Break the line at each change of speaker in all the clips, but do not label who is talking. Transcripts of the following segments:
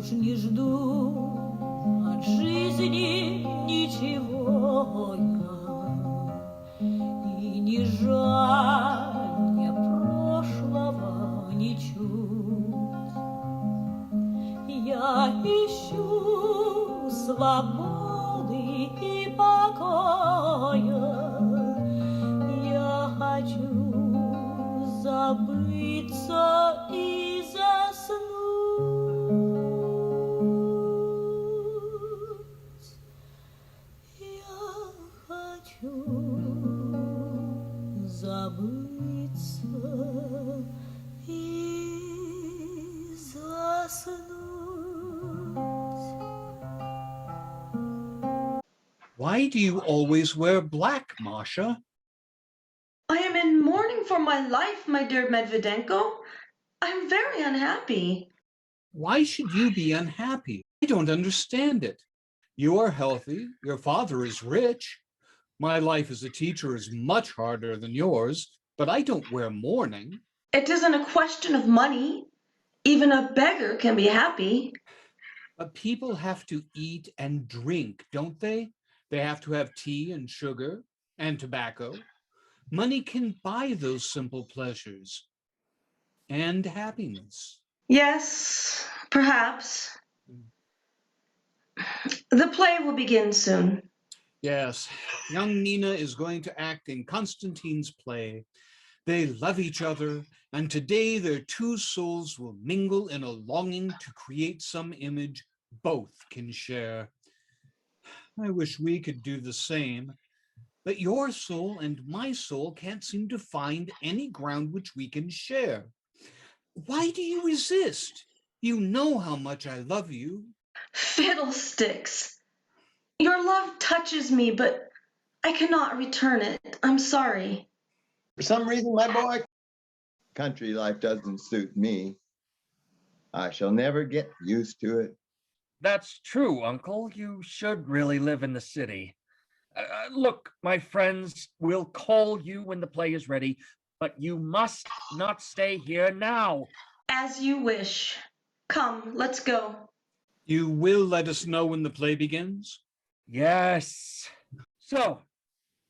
Уж не жду от жизни ничего я, и не жаль мне прошлого ничуть. Я ищу свободы и покоя, я хочу забыться и заснуть. Я хочу забыться и заснуть.
Why do you always wear black, Masha?
I am in mourning for my life, my dear Medvedenko. I'm very unhappy.
Why should you be unhappy? I don't understand it. You are healthy. Your father is rich. My life as a teacher is much harder than yours, but I don't wear mourning.
It isn't a question of money. Even a beggar can be happy.
But people have to eat and drink, don't they? They have to have tea and sugar and tobacco. Money can buy those simple pleasures and happiness.
Yes, perhaps. The play will begin soon.
Yes, young Nina is going to act in Constantine's play. They love each other, and today their two souls will mingle in a longing to create some image both can share. I wish we could do the same, but your soul and my soul can't seem to find any ground which we can share. Why do you resist? You know how much I love you.
Fiddlesticks! Your love touches me, but I cannot return it. I'm sorry.
For some reason, my boy, country life doesn't suit me. I shall never get used to it.
That's true, Uncle. You should really live in the city. Look, my friends, we'll call you when the play is ready, but you must not stay here now.
As you wish. Come, let's go.
You will let us know when the play begins?
Yes. So,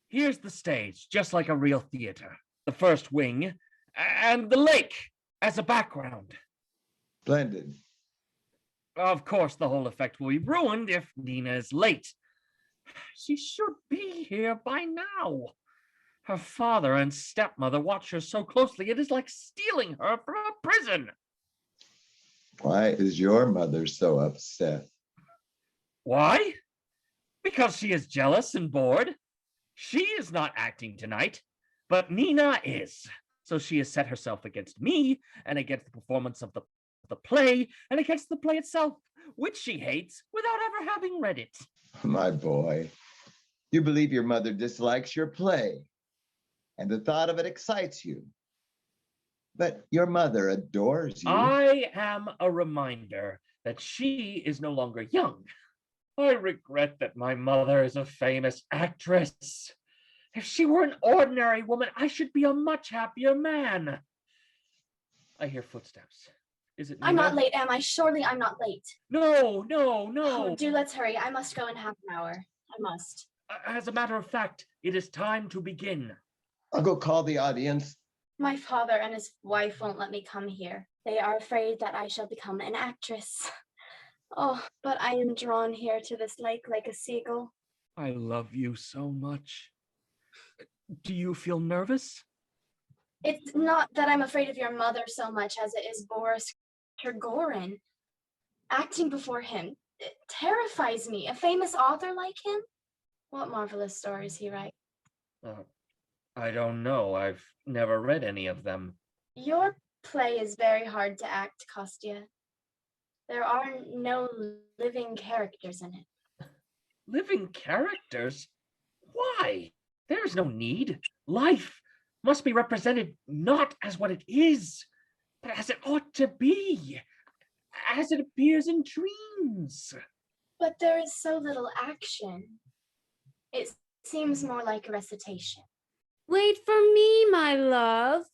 here's the stage, just like a real theater. The first wing, and the lake as a background.
Splendid.
Of course, the whole effect will be ruined if Nina is late. She should be here by now. Her father and stepmother watch her so closely, it is like stealing her from a prison.
Why is your mother so upset?
Why? Because she is jealous and bored. She is not acting tonight, but Nina is. So she has set herself against me and against the performance of the play and against the play itself, which she hates without ever having read it.
My boy, you believe your mother dislikes your play, and the thought of it excites you. But your mother adores you.
I am a reminder that she is no longer young. I regret that my mother is a famous actress. If she were an ordinary woman, I should be a much happier man. I hear footsteps. Is it Nina?
I'm not late, am I? Surely I'm not late.
No.
Oh, do let's hurry. I must go in half an hour. I must.
As a matter of fact, it is time to begin.
I'll go call the audience.
My father and his wife won't let me come here. They are afraid that I shall become an actress. Oh, but I am drawn here to this lake like a seagull.
I love you so much. Do you feel nervous?
It's not that I'm afraid of your mother so much as it is Boris Trigorin. Acting before him, it terrifies me. A famous author like him? What marvelous stories he writes.
I don't know. I've never read any of them.
Your play is very hard to act, Kostya. There are no living characters in it.
Living characters? Why? There is no need. Life must be represented not as what it is, but as it ought to be, as it appears in dreams.
But there is so little action. It seems more like a recitation.
Wait for me, my love.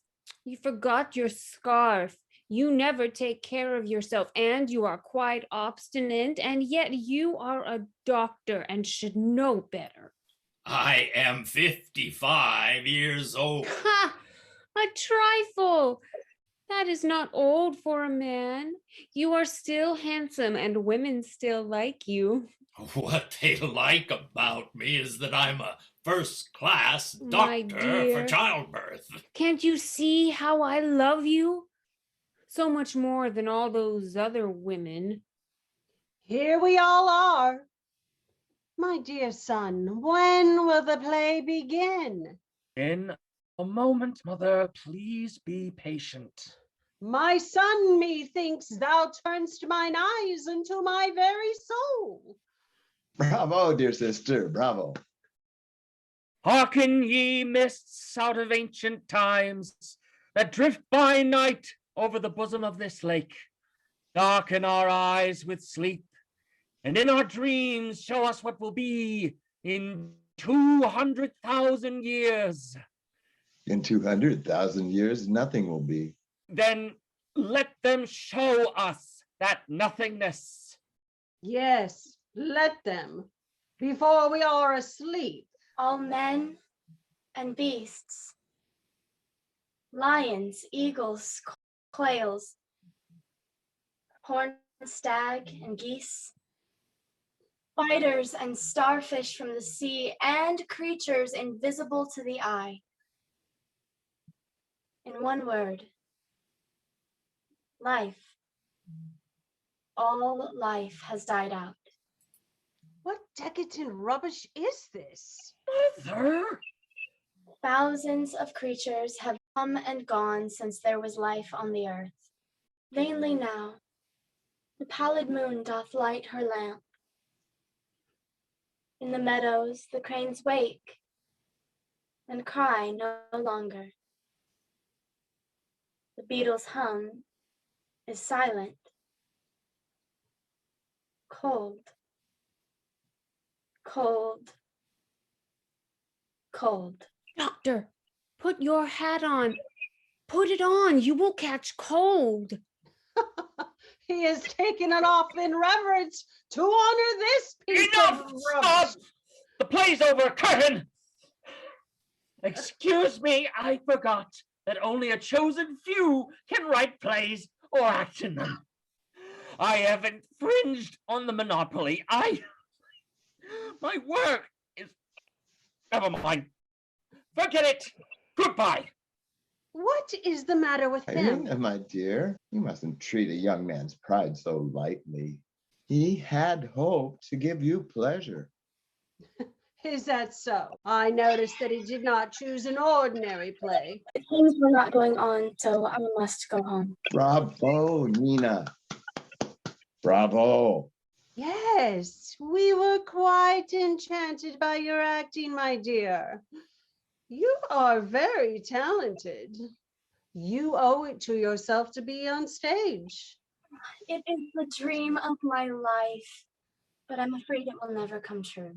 You forgot your scarf. You never take care of yourself, and you are quite obstinate, and yet you are a doctor and should know better.
I am 55 years old.
Ha! A trifle! That is not old for a man. You are still handsome, and women still like you.
What they like about me is that I'm a first-class
My
doctor
dear.
for childbirth.
Can't you see how I love you? So much more than all those other women.
Here we all are. My dear son, when will the play begin?
In a moment, mother, please be patient.
My son, methinks thou turnst mine eyes into my very soul.
Bravo, dear sister, bravo.
Hearken, ye mists out of ancient times that drift by night over the bosom of this lake. Darken our eyes with sleep, and in our dreams show us what will be in 200,000 years.
In 200,000 years, nothing will be.
Then let them show us that nothingness.
Yes, let them, before we are asleep.
All men and beasts, lions, eagles, quails, horned stag and geese, spiders and starfish from the sea, and creatures invisible to the eye. In one word, life. All life has died out.
What decadent rubbish is this?
Mother!
Thousands of creatures have come and gone since there was life on the earth. Vainly now, the pallid moon doth light her lamp. In the meadows, the cranes wake and cry no longer. The beetle's hum is silent, cold, cold, cold.
Doctor, put your hat on. Put it on. You will catch cold.
He has taken it off in reverence to honor this piece
Enough!
of
Stop!
rubbish.
The play's over. Curtain! Excuse me, I forgot that only a chosen few can write plays or act in them. I have infringed on the monopoly. My work is... Never mind. Forget it. Goodbye.
What is the matter with him?
Irina, my dear, you mustn't treat a young man's pride so lightly. He had hoped to give you pleasure.
Is that so? I noticed that he did not choose an ordinary play.
Things were not going on, so I must go home.
Bravo, Nina. Bravo.
Yes, we were quite enchanted by your acting, my dear. You are very talented. You owe it to yourself to be on stage.
It is the dream of my life, but I'm afraid it will never come true.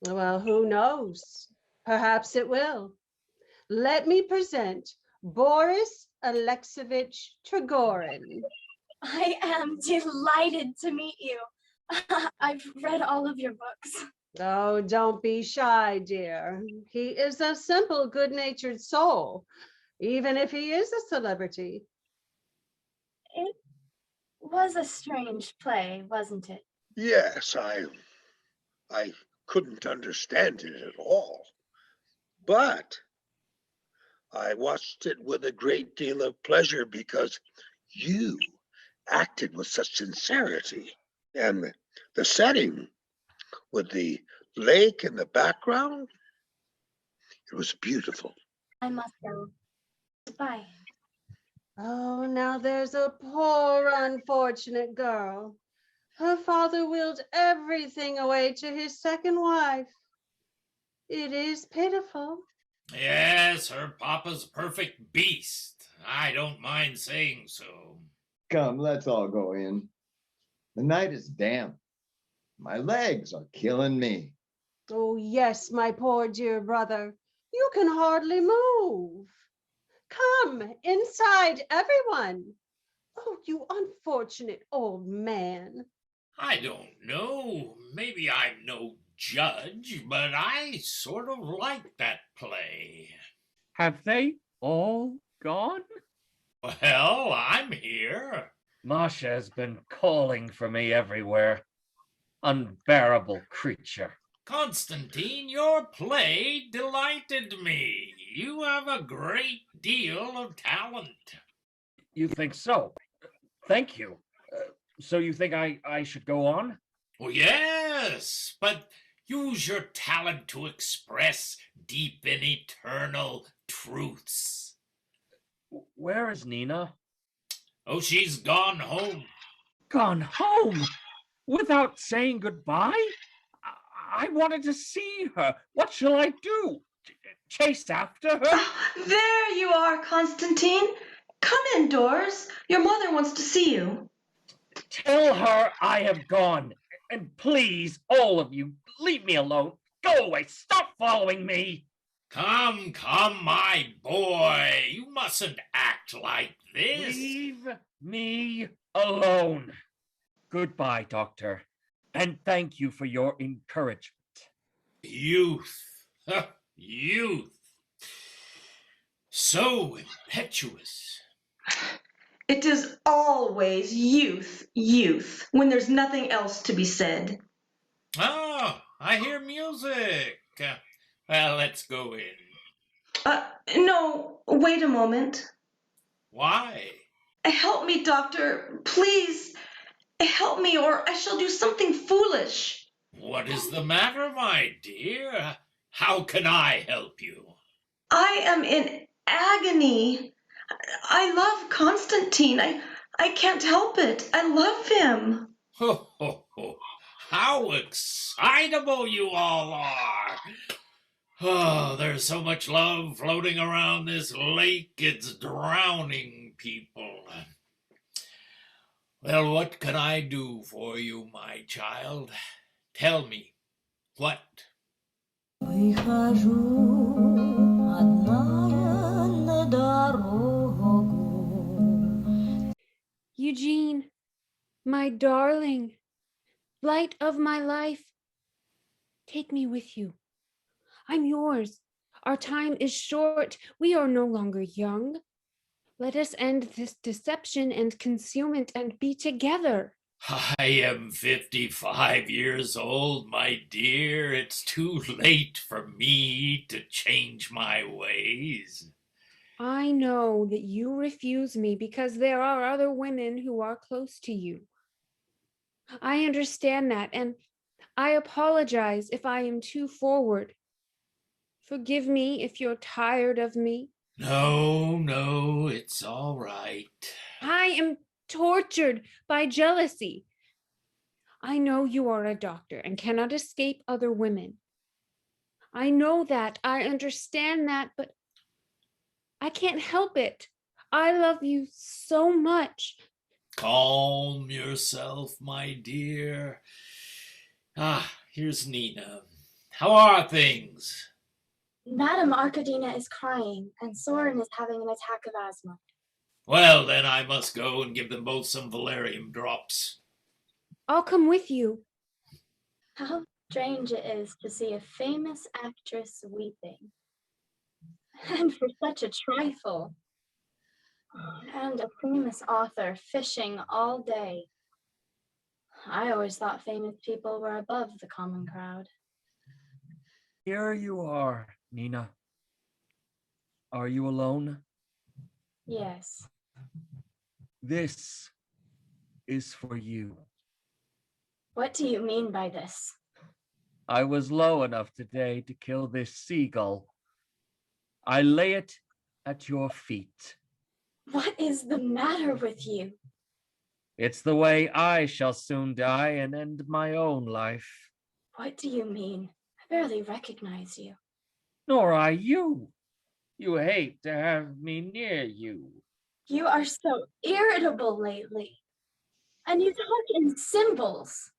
Well, who knows? Perhaps it will. Let me present Boris Alexeyevich Trigorin.
I am delighted to meet you. I've read all of your books.
Oh, don't be shy, dear. He is a simple, good-natured soul, even if he is a celebrity.
It was a strange play, wasn't it?
Yes, I couldn't understand it at all. But I watched it with a great deal of pleasure because you acted with such sincerity. And the setting with the lake in the background, it was beautiful.
I must go. Goodbye.
Oh, now there's a poor, unfortunate girl. Her father willed everything away to his second wife. It is pitiful.
Yes, her papa's a perfect beast. I don't mind saying so.
Come, let's all go in. The night is damp. My legs are killing me.
Oh, yes, my poor dear brother. You can hardly move. Come inside, everyone. Oh, you unfortunate old man.
I don't know. Maybe I'm no judge, but I sort of like that play.
Have they all gone?
Well, I'm here.
Masha has been calling for me everywhere. Unbearable creature.
Constantine, your play delighted me. You have a great deal of talent.
You think so? Thank you. So you think I should go on?
Oh, yes, but use your talent to express deep and eternal truths.
Where is Nina?
Oh, she's gone home.
Gone home? Without saying goodbye? I wanted to see her. What shall I do? Chase after her?
Oh, there you are, Constantine. Come indoors. Your mother wants to see you.
Tell her I have gone. And please, all of you, leave me alone. Go away. Stop following me.
Come, my boy. You mustn't act like this.
Leave me alone. Goodbye, Doctor. And thank you for your encouragement.
Youth. Youth. So impetuous.
It is always youth, youth, when there's nothing else to be said.
Oh, I hear music. Well, let's go in.
No, wait a moment.
Why?
Help me, doctor. Please, help me, or I shall do something foolish.
What is the matter, my dear? How can I help you?
I am in agony. I love Constantine. I can't help it. I love him.
Ho, ho, ho. How excitable you all are. Oh, there's so much love floating around this lake, it's drowning people. Well, what can I do for you, my child? Tell me, what?
Выхожу одна я на дорогу.
Eugene, my darling, light of my life, take me with you. I'm yours. Our time is short. We are no longer young. Let us end this deception and concealment and be together.
I am 55 years old, my dear. It's too late for me to change my ways.
I know that you refuse me because there are other women who are close to you. I understand that, and I apologize if I am too forward. Forgive me if you're tired of me.
No, it's all right.
I am tortured by jealousy. I know you are a doctor and cannot escape other women. I know that, I understand that, but I can't help it. I love you so much.
Calm yourself, my dear. Here's Nina. How are things?
Madame Arkadina is crying, and Soren is having an attack of asthma.
Well, then I must go and give them both some valerian drops.
I'll come with you.
How strange it is to see a famous actress weeping. And for such a trifle. And a famous author fishing all day. I always thought famous people were above the common crowd.
Here you are, Nina. Are you alone?
Yes.
This is for you.
What do you mean by this?
I was low enough today to kill this seagull. I lay it at your feet.
What is the matter with you?
It's the way I shall soon die and end my own life.
What do you mean? I barely recognize you.
Nor I you. You hate to have me near you.
You are so irritable lately. And you talk in symbols.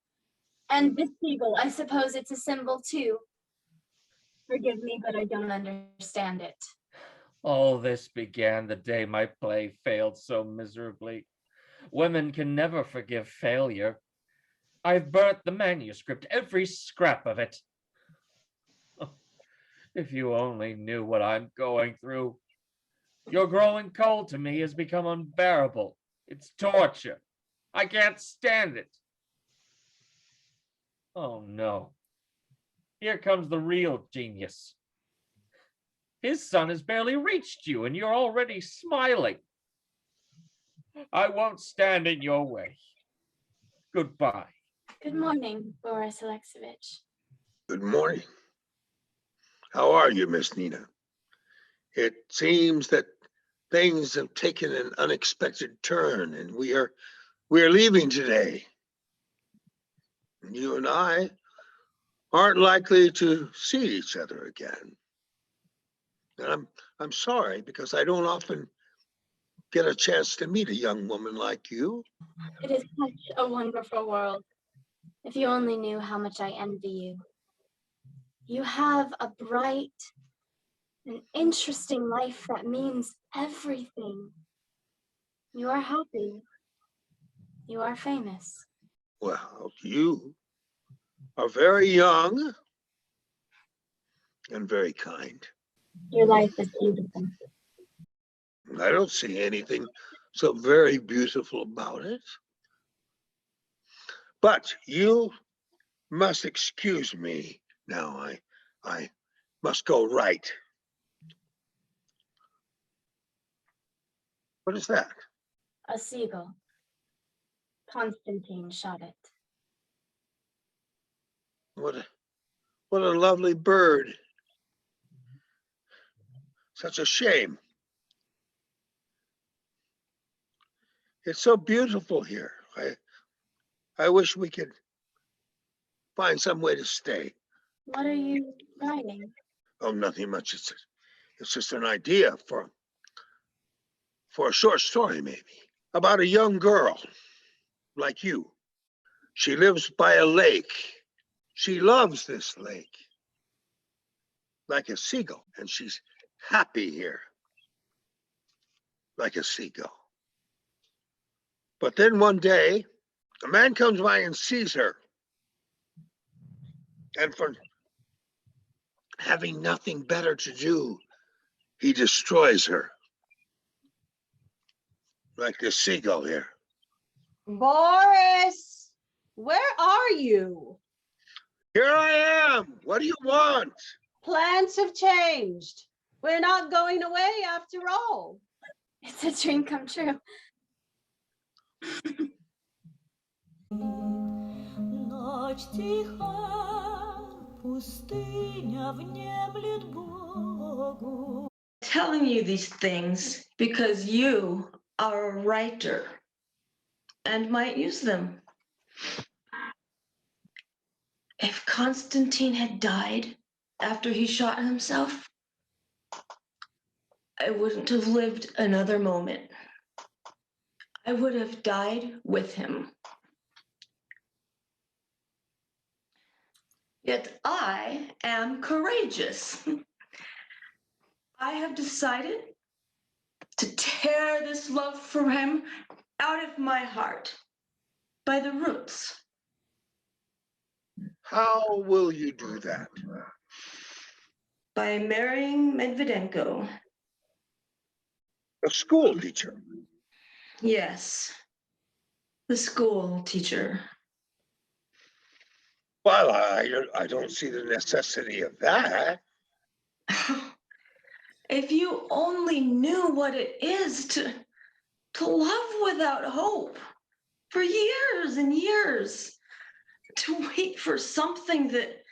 And this seagull, I suppose it's a symbol too. Forgive me, but I don't understand it.
All this began the day my play failed so miserably. Women can never forgive failure. I've burnt the manuscript, every scrap of it. If you only knew what I'm going through. Your growing cold to me has become unbearable. It's torture. I can't stand it. Oh no. Here comes the real genius. His son has barely reached you and you're already smiling. I won't stand in your way. Goodbye.
Good morning, Boris Alexeyevich.
Good morning. How are you, Miss Nina? It seems that things have taken an unexpected turn and we're leaving today. You and I aren't likely to see each other again. And I'm sorry because I don't often get a chance to meet a young woman like you.
It is such a wonderful world. If you only knew how much I envy you. You have a bright and interesting life that means everything. You are happy. You are famous.
Well, you are very young and very kind.
Your life is beautiful.
I don't see anything so very beautiful about it. But you must excuse me now. I must go right. What is that?
A seagull. Constantine shot it.
What a lovely bird. Such a shame. It's so beautiful here. I wish we could find some way to stay.
What are you writing?
Oh, nothing much. It's just an idea for a short story, maybe, about a young girl like you. She lives by a lake. She loves this lake like a seagull, and she's happy here like a seagull. But then one day, a man comes by and sees her, and for having nothing better to do, he destroys her like this seagull here.
Boris, where are you?
Here I am. What do you want?
Plans have changed. We're not going away after all.
It's a dream come true.
Ночь тиха, пустыня внемлет Богу.
Telling you these things because you are a writer and might use them. If Constantine had died after he shot himself, I wouldn't have lived another moment. I would have died with him. Yet I am courageous. I have decided to tear this love for him out of my heart by the roots.
How will you do that?
By marrying Medvedenko.
A school teacher.
Yes, the school teacher.
Well, I don't see the necessity of that.
If you only knew what it is to love without hope for years and years, to wait for something that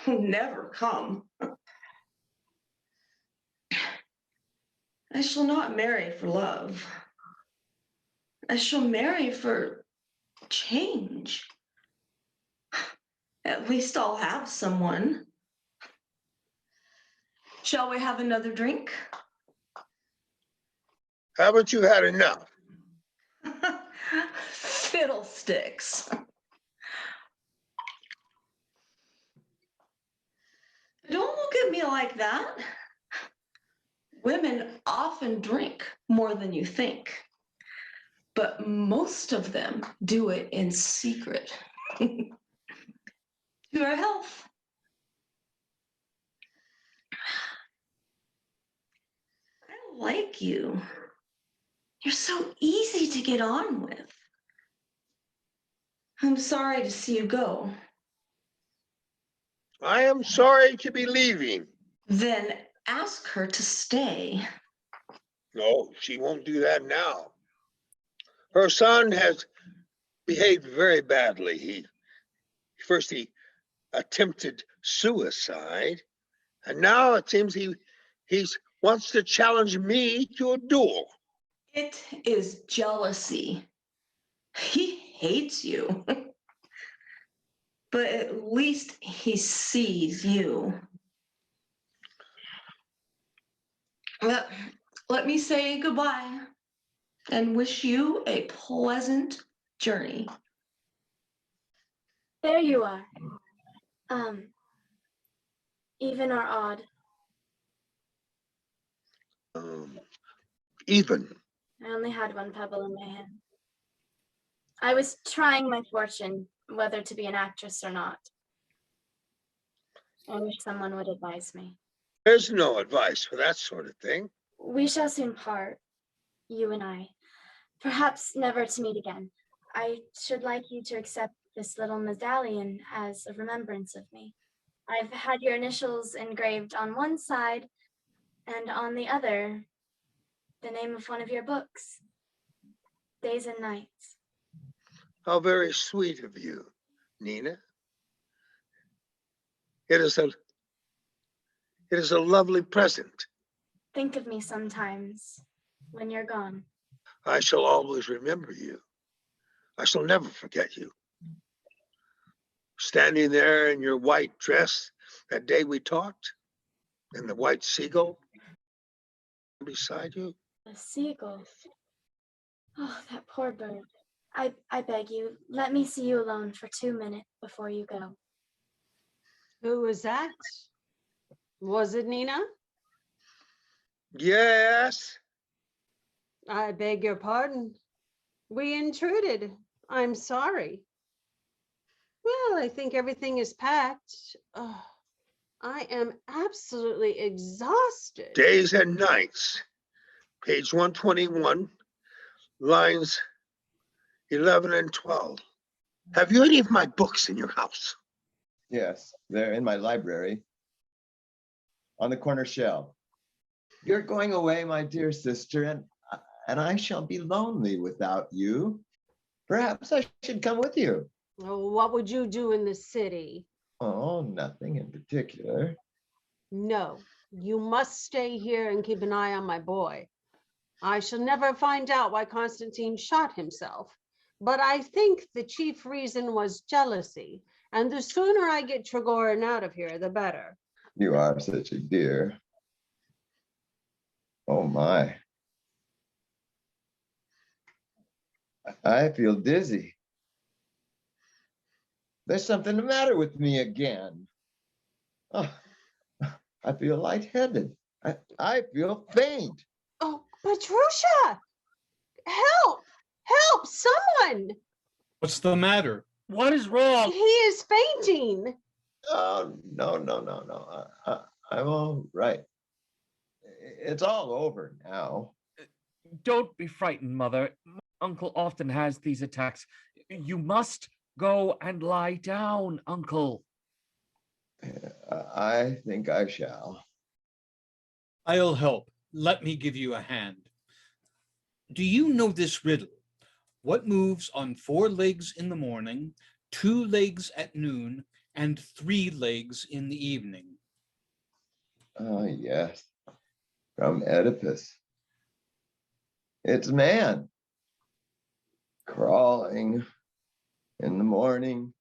will never come. I shall not marry for love. I shall marry for change. At least I'll have someone. Shall we have another drink?
Haven't you had enough?
Fiddlesticks. Don't look at me like that. Women often drink more than you think. but most of them do it in secret. To your health. I like you. You're so easy to get on with. I'm sorry to see you go.
I am sorry to be leaving.
Then ask her to stay.
No, she won't do that now. Her son has behaved very badly. He attempted suicide, and now it seems he wants to challenge me to a duel.
It is jealousy. He hates you. But at least he sees you. Let me say goodbye and wish you a pleasant journey.
There you are. Even or odd?
Even.
I only had one pebble in my hand. I was trying my fortune, whether to be an actress or not. I wish someone would advise me.
There's no advice for that sort of thing.
We shall soon part, you and I. Perhaps never to meet again. I should like you to accept this little medallion as a remembrance of me. I've had your initials engraved on one side, and on the other, the name of one of your books, Days and Nights.
How very sweet of you, Nina. It is a lovely present.
Think of me sometimes when you're gone.
I shall always remember you. I shall never forget you. Standing there in your white dress that day we talked, and the white seagull beside you.
A seagull. Oh, that poor bird. I beg you, let me see you alone for 2 minutes before you go.
Who was that? Was it Nina?
Yes.
I beg your pardon. We intruded. I'm sorry. Well, I think everything is packed. Oh, I am absolutely exhausted.
Days and Nights, page 121, lines 11 and 12. Have you any of my books in your house?
Yes, they're in my library on the corner shelf. You're going away, my dear sister, and I shall be lonely without you. Perhaps I should come with you.
Oh, what would you do in the city?
Oh, nothing in particular.
No, you must stay here and keep an eye on my boy. I shall never find out why Constantine shot himself, but I think the chief reason was jealousy, and the sooner I get Trigorin out of here, the better.
You are such a dear. Oh my. I feel dizzy. There's something the matter with me again. Oh, I feel lightheaded. I feel faint.
Oh, Petrusha! Help! Help! Someone!
What's the matter?
What is wrong?
He is fainting.
Oh, no. I'm all right. It's all over now.
Don't be frightened, Mother. Uncle often has these attacks. You must go and lie down, Uncle.
I think I shall.
I'll help. Let me give you a hand. Do you know this riddle? What moves on 4 legs in the morning, 2 legs at noon, and 3 legs in the evening?
Oh, yes. From Oedipus. It's man. Crawling in the morning,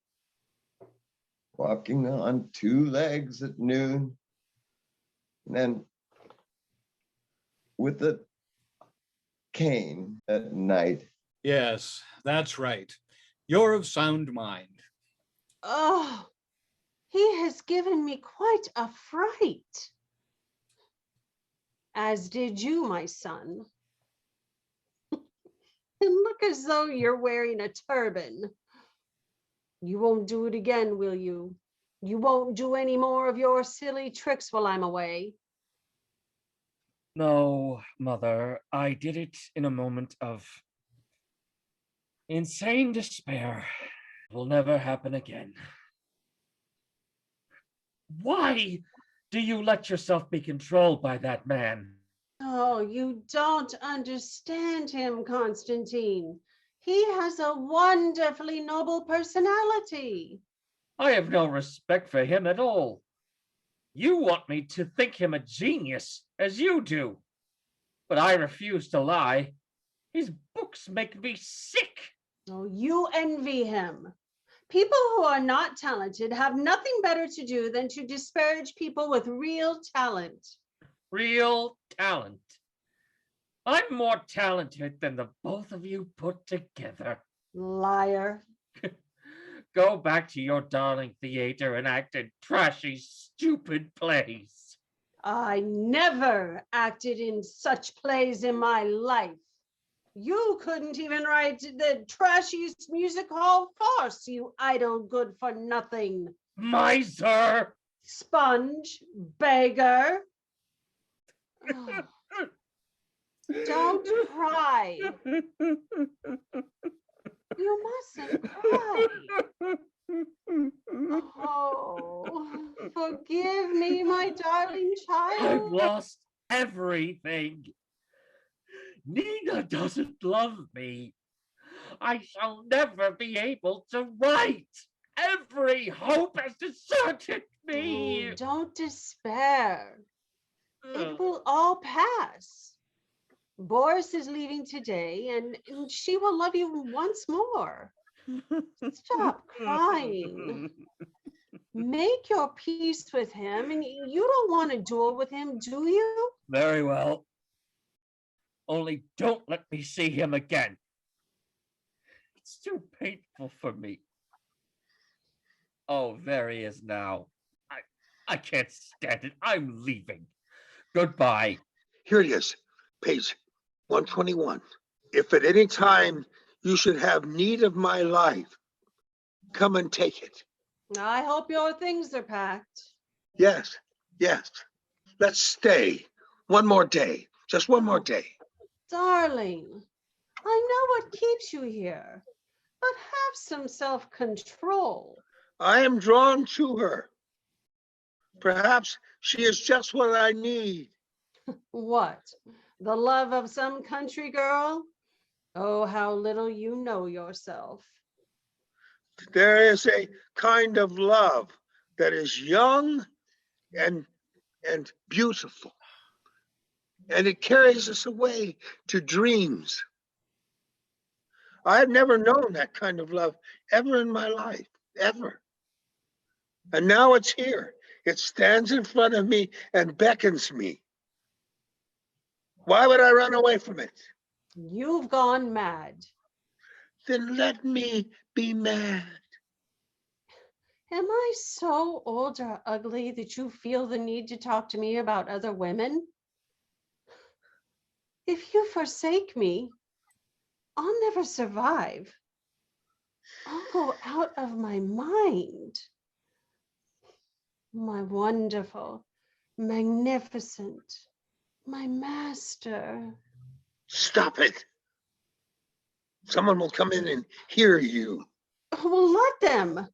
walking on 2 legs at noon, and then with a cane at night.
Yes, that's right. You're of sound mind.
Oh, he has given me quite a fright. As did you, my son. And look as though you're wearing a turban. You won't do it again, will you? You won't do any more of your silly tricks while I'm away.
No, Mother, I did it in a moment of insane despair. It will never happen again. Why do you let yourself be controlled by that man?
Oh, you don't understand him, Constantine. He has a wonderfully noble personality.
I have no respect for him at all. You want me to think him a genius, as you do. But I refuse to lie. His books make me sick.
Oh, you envy him. People who are not talented have nothing better to do than to disparage people with real talent.
Real talent. I'm more talented than the both of you put together.
Liar.
Go back to your darling theater and act in trashy, stupid plays.
I never acted in such plays in my life. You couldn't even write the trashiest music hall farce, you idle good for nothing.
Miser!
Sponge, beggar. Oh, don't cry. You mustn't cry. Oh, forgive me, my darling
I've
child.
lost everything. Nina doesn't love me. I shall never be able to write. Every hope has deserted me.
Oh, don't despair. It will all pass. Boris is leaving today, and she will love you once more. Stop crying. Make your peace with him, and you don't want to duel with him, do you?
Very well. Only don't let me see him again. It's too painful for me. Oh, there he is now. I can't stand it. I'm leaving. Goodbye.
Here it is, page 121. If at any time you should have need of my life, come and take it.
I hope your things are packed.
Yes, yes. Let's stay one more day, just one more day.
Darling, I know what keeps you here, but have some self-control.
I am drawn to her. Perhaps she is just what I need.
What? The love of some country girl? Oh, how little you know yourself.
There is a kind of love that is young and beautiful, and it carries us away to dreams. I've never known that kind of love ever in my life, ever. And now it's here. It stands in front of me and beckons me. Why would I run away from it?
You've gone mad.
Then let me be mad.
Am I so old or ugly that you feel the need to talk to me about other women? If you forsake me, I'll never survive. I'll go out of my mind. My wonderful, magnificent, my master.
Stop it. Someone will come in and hear you.
Well, let them. I'm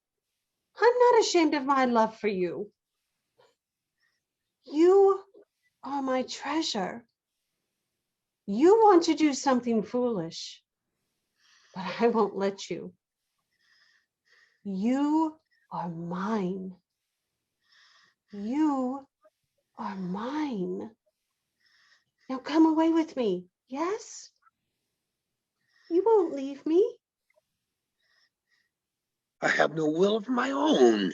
not ashamed of my love for you. You are my treasure. You want to do something foolish, but I won't let you. You are mine. You are mine. Now come away with me, yes? You won't leave me.
I have no will of my own.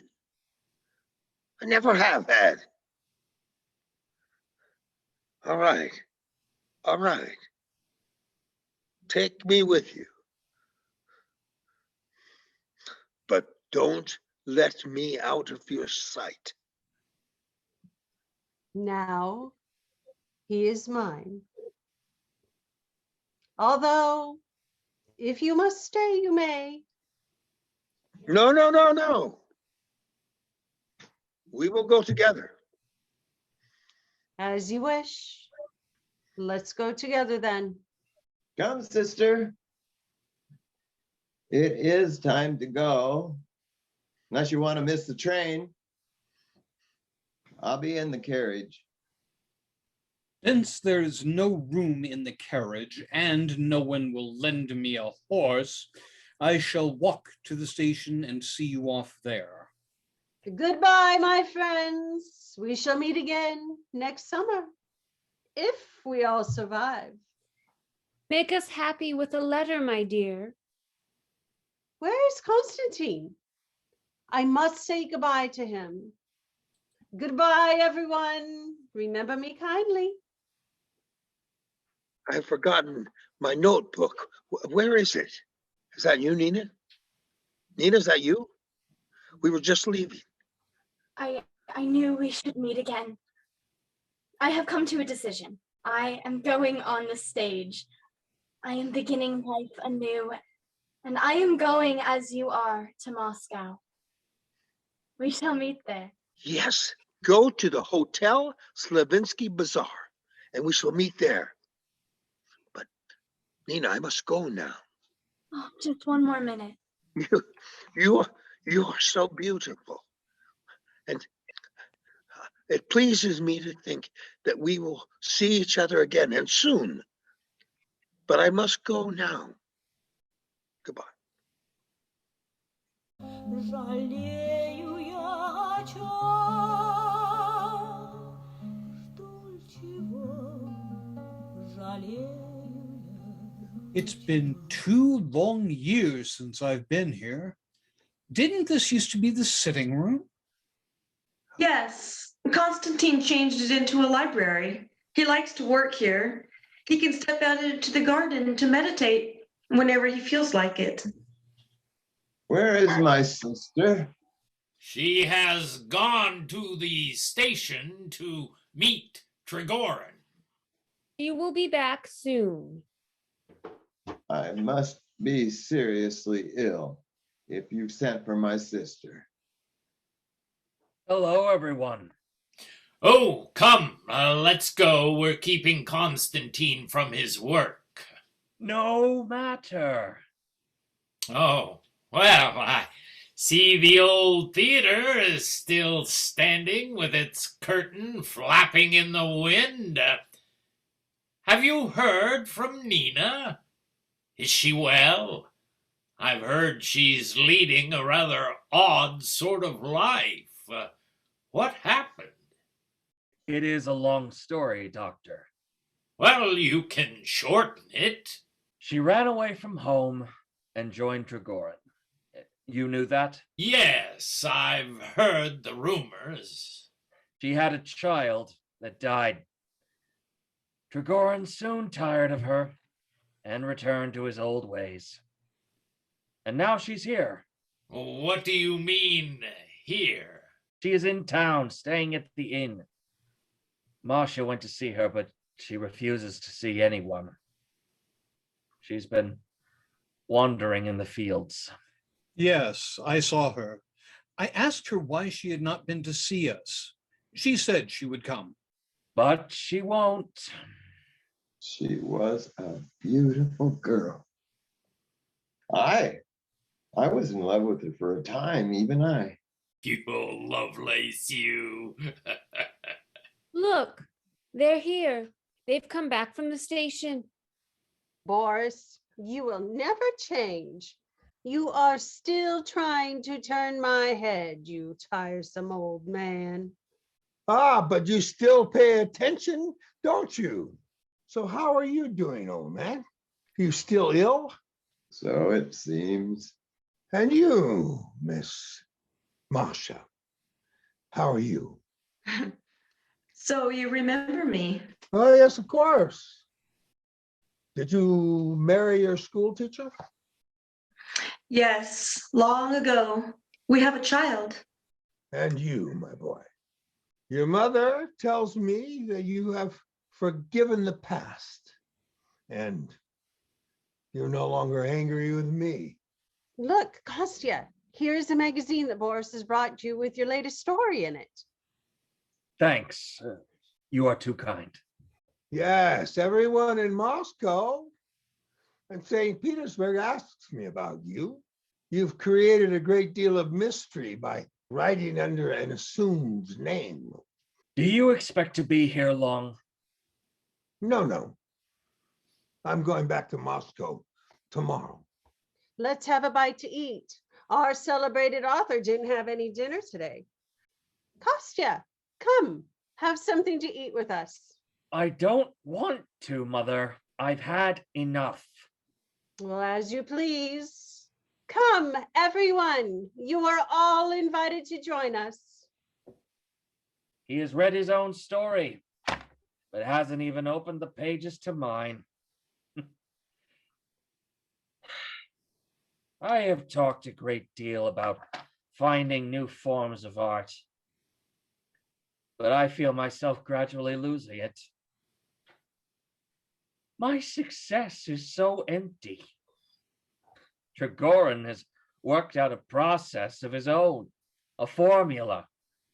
I never have had. All right. All right. Take me with you. But don't let me out of your sight.
Now he is mine. Although If you must stay, you may.
No, no, no, no. We will go together.
As you wish. Let's go together then.
Come, sister. It is time to go. Unless you want to miss the train. I'll be in the carriage.
Since there's no room in the carriage and no one will lend me a horse, I shall walk to the station and see you off there.
Goodbye, my friends. We shall meet again next summer, if we all survive.
Make us happy with a letter, my dear.
Where is Constantine? I must say goodbye to him. Goodbye, everyone. Remember me kindly.
I've forgotten my notebook. Where is it? Is that you, Nina? Nina, is that you? We were just leaving.
I knew we should meet again. I have come to a decision. I am going on the stage. I am beginning life anew, and I am going as you are to Moscow. We shall meet there.
Yes, go to the Hotel Slavinsky Bazaar, and we shall meet there. But, Nina, I must go now.
Oh, just one more minute.
You are so beautiful. And it pleases me to think that we will see each other again, and soon. But I must go now. Goodbye.
Жалею я о чём, жду чего, жалею я.
It's been 2 long years since I've been here. Didn't this used to be the sitting room?
Yes, Constantine changed it into a library. He likes to work here. He can step out into the garden to meditate whenever he feels like it.
Where is my sister?
She has gone to the station to meet Trigorin.
You will be back soon.
I must be seriously ill if you sent for my sister.
Hello, everyone.
Oh, come, let's go. We're keeping Constantine from his work.
No matter.
Oh, well, I see the old theater is still standing with its curtain flapping in the wind. Have you heard from Nina? Is she well? I've heard she's leading a rather odd sort of life. What happened?
It is a long story, Doctor.
Well, you can shorten it.
She ran away from home and joined Trigorin. You knew that?
Yes, I've heard the rumors.
She had a child that died. Trigorin soon tired of her and returned to his old ways. And now she's here.
What do you mean, here?
She is in town, staying at the inn. Masha went to see her, but she refuses to see anyone. She's been wandering in the fields.
Yes, I saw her. I asked her why she had not been to see us. She said she would come.
But she won't.
She was a beautiful girl. I was in love with her for a time, even I.
You old Lovelace, you.
Look, they're here. They've come back from the station.
Boris, you will never change. You are still trying to turn my head, you tiresome old man.
Ah, but you still pay attention, don't you? So how are you doing, old man? You still ill?
So it seems.
And you, Miss Masha, how are you?
So you remember me?
Oh, yes, of course. Did you marry your school teacher?
Yes, long ago. We have a child.
And you, my boy. Your mother tells me that you have forgiven the past and You're no longer angry with me.
Look, Kostya, here's a magazine that Boris has brought you with your latest story in it.
Thanks. You are too kind.
Yes, everyone in Moscow and St. Petersburg asks me about you. You've created a great deal of mystery by writing under an assumed name.
Do you expect to be here long?
No. I'm going back to Moscow tomorrow.
Let's have a bite to eat. Our celebrated author didn't have any dinner today. Kostya, come, have something to eat with us.
I don't want to, Mother. I've had enough.
Well, as you please. Come, everyone. You are all invited to join us.
He has read his own story, but hasn't even opened the pages to mine. I have talked a great deal about finding new forms of art, but I feel myself gradually losing it. My success is so empty. Trigorin has worked out a process of his own, a formula,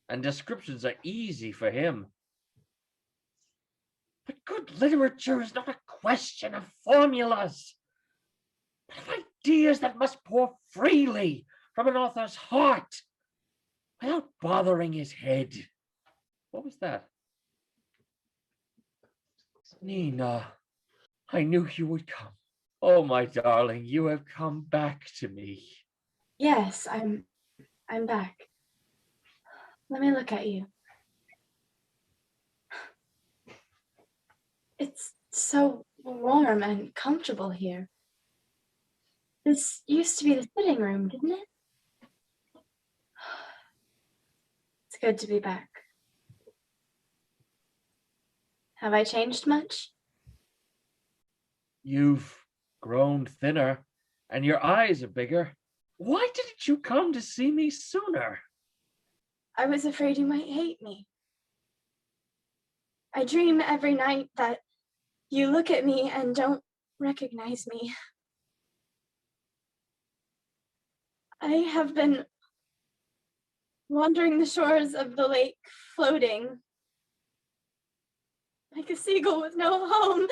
and descriptions are easy for him. But good literature is not a question of formulas, but of ideas that must pour freely from an author's heart without bothering his head. What was that? Nina, I knew you would come. Oh, my darling, you have come back to me.
Yes, I'm back. Let me look at you. It's so warm and comfortable here. This used to be the sitting room, didn't it? It's good to be back. Have I changed much?
You've grown thinner, and your eyes are bigger. Why didn't you come to see me sooner?
I was afraid you might hate me. I dream every night that you look at me and don't recognize me. I have been wandering the shores of the lake, floating like a seagull with no home.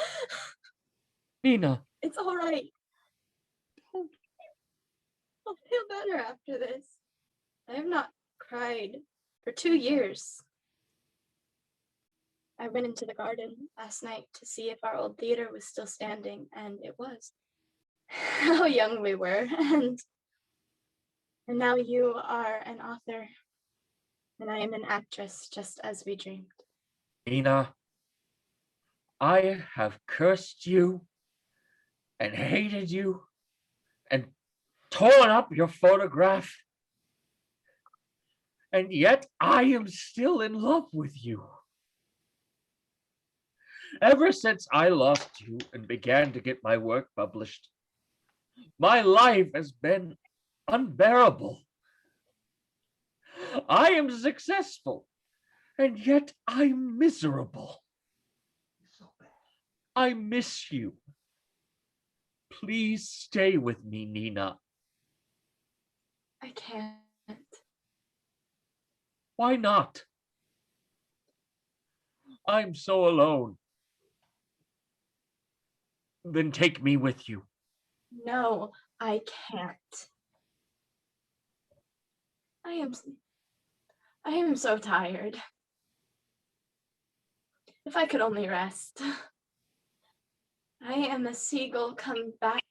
Nina.
It's all right. I'll feel better after this. I have not cried for 2 years. I went into the garden last night to see if our old theater was still standing, and it was. How young we were, and now you are an author, and I am an actress, just as we dreamed.
Nina, I have cursed you and hated you and torn up your photograph, and yet I am still in love with you. Ever since I lost you and began to get my work published, my life has been unbearable. I am successful, and yet I'm miserable. I miss you. Please stay with me, Nina.
I can't.
Why not? I'm so alone. Then take me with you.
No, I can't. I am so tired. If I could only rest. I am a seagull come back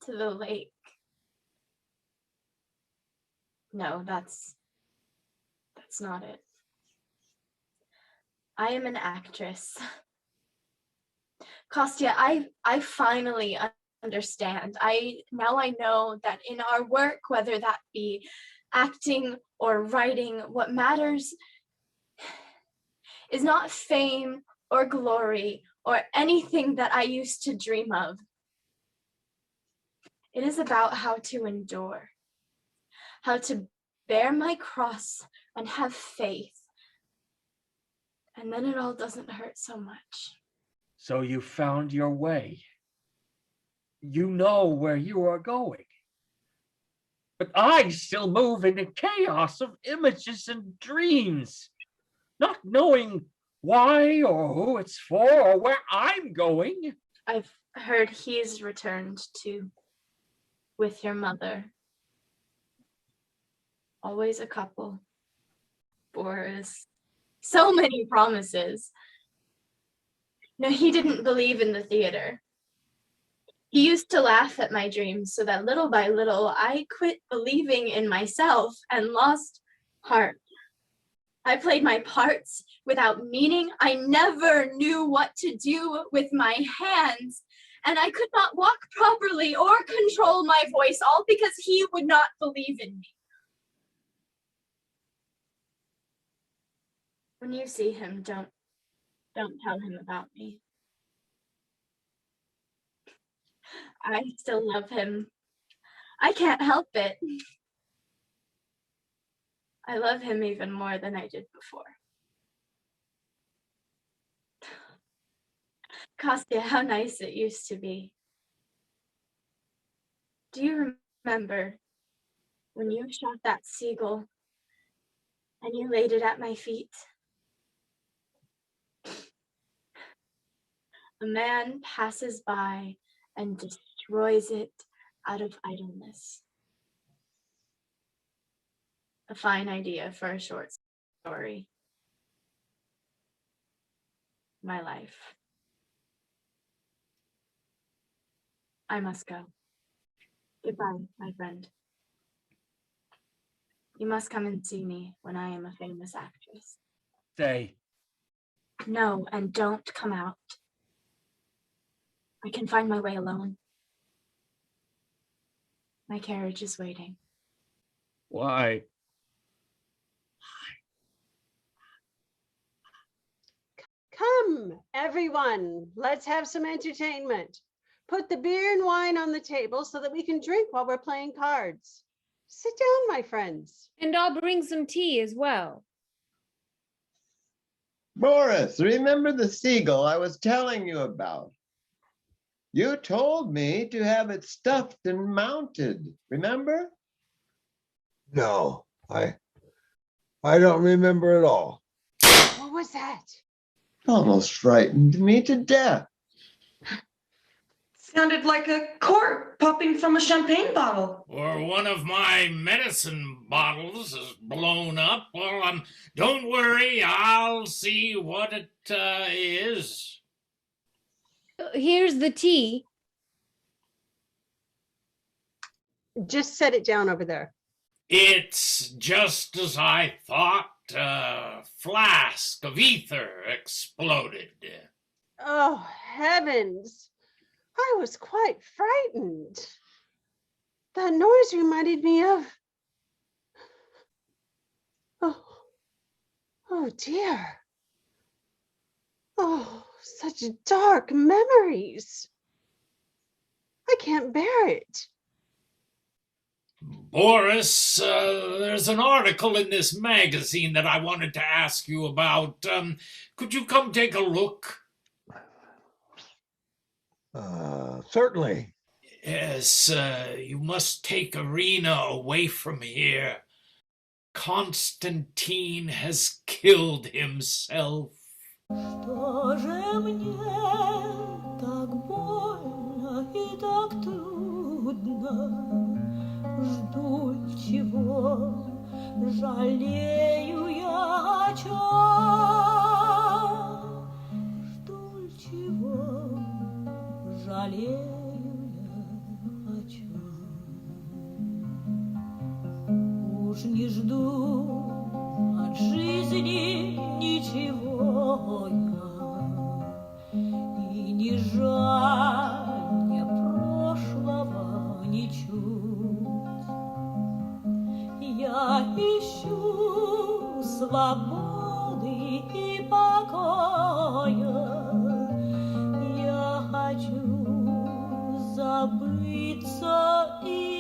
to the lake. No, that's not it. I am an actress. Kostya, I finally understand. Now I know that in our work, whether that be acting or writing, what matters is not fame or glory or anything that I used to dream of. It is about how to endure, how to bear my cross and have faith. And then it all doesn't hurt so much.
So you found your way. you know where you are going. But I still move in a chaos of images and dreams, not knowing why or who it's for or where I'm going.
I've heard he's returned too, with your mother. Always a couple. Boris. So many promises. No, he didn't believe in the theater. He used to laugh at my dreams so that little by little I quit believing in myself and lost heart. I played my parts without meaning. I never knew what to do with my hands, and I could not walk properly or control my voice, all because he would not believe in me. When you see him, don't tell him about me. I still love him. I can't help it. I love him even more than I did before. Kostya, how nice it used to be. Do you remember when you shot that seagull and you laid it at my feet? A man passes by and destroys it out of idleness. A fine idea for a short story. My life. I must go. Goodbye, my friend. You must come and see me when I am a famous actress.
Stay.
No, and don't come out. I can find my way alone. My carriage is waiting.
Why?
Come, everyone, let's have some entertainment. Put the beer and wine on the table so that we can drink while we're playing cards. Sit down, my friends.
And I'll bring some tea as well.
Boris, remember the seagull I was telling you about? You told me to have it stuffed and mounted, remember?
No, I don't remember at all.
What was that?
Almost frightened me to death.
Sounded like a cork popping from a champagne bottle.
Or one of my medicine bottles is blown up. Well, don't worry, I'll see what it is.
Here's the tea.
Just set it down over there.
It's just as I thought. A flask of ether exploded.
Oh, heavens. I was quite frightened. That noise reminded me of... Oh dear. Oh, such dark memories. I can't bear it.
Boris, there's an article in this magazine that I wanted to ask you about. Could you come take a look?
Certainly.
Yes, you must take Irina away from here. Constantine has killed himself.
Что же мне так больно и так трудно? Жду чего, жалею я о чем? Жду чего, жалею я о чем? Уж не жду от жизни ничего я, и не жаль мне прошлого ничуть. Я ищу свободы и покоя, я хочу забыться и